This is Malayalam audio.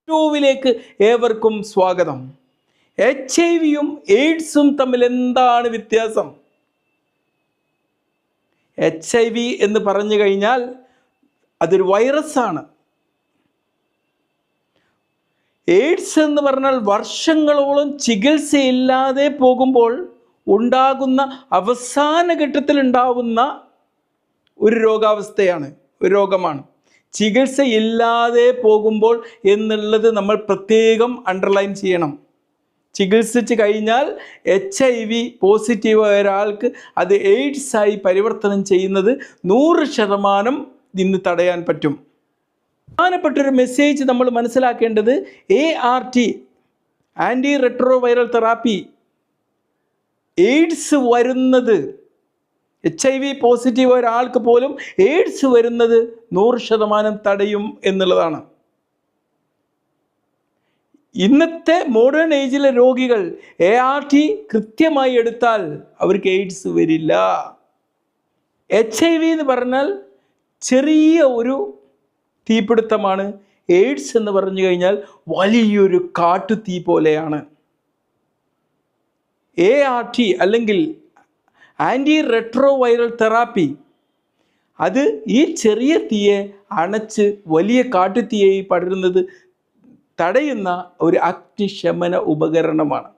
ടൂവിലേക്ക് ഏവർക്കും സ്വാഗതം. HIV-യും എയ്ഡ്സും തമ്മിൽ എന്താണ് വ്യത്യാസം? HIV എന്ന് പറഞ്ഞു കഴിഞ്ഞാൽ അതൊരു വൈറസാണ്. എയ്ഡ്സ് എന്ന് പറഞ്ഞാൽ വർഷങ്ങളോളം ചികിത്സയില്ലാതെ പോകുമ്പോൾ ഉണ്ടാകുന്ന അവസാന ഘട്ടത്തിൽ ഉണ്ടാവുന്ന ഒരു രോഗാവസ്ഥയാണ്, ഒരു രോഗമാണ്. ചികിത്സയില്ലാതെ പോകുമ്പോൾ എന്നുള്ളത് നമ്മൾ പ്രത്യേകം അണ്ടർലൈൻ ചെയ്യണം. ചികിത്സിച്ച് കഴിഞ്ഞാൽ HIV പോസിറ്റീവായ ഒരാൾക്ക് അത് എയ്ഡ്സായി പരിവർത്തനം ചെയ്യുന്നത് 100% ഇന്ന് തടയാൻ പറ്റും. പ്രധാനപ്പെട്ടൊരു മെസ്സേജ് നമ്മൾ മനസ്സിലാക്കേണ്ടത് ART anti retroviral therapy AIDS വരുന്നത്, HIV പോസിറ്റീവ് ഒരാൾക്ക് പോലും എയ്ഡ്സ് വരുന്നത് 100% തടയും എന്നുള്ളതാണ്. ഇന്നത്തെ മോഡേൺ ഏജിലെ രോഗികൾ ART കൃത്യമായി എടുത്താൽ അവർക്ക് എയ്ഡ്സ് വരില്ല. HIV എന്ന് പറഞ്ഞാൽ ചെറിയ ഒരു തീപിടുത്തമാണ്. എയ്ഡ്സ് എന്ന് പറഞ്ഞു കഴിഞ്ഞാൽ വലിയൊരു കാട്ടുതീ പോലെയാണ്. ART അല്ലെങ്കിൽ ആൻറ്റി റെട്രോവൈറൽ തെറാപ്പി അത് ഈ ചെറിയ തീയെ അണച്ച് വലിയ കാട്ടുതീയായി പടരുന്നത് തടയുന്ന ഒരു അഗ്നിശമന ഉപകരണമാണ്.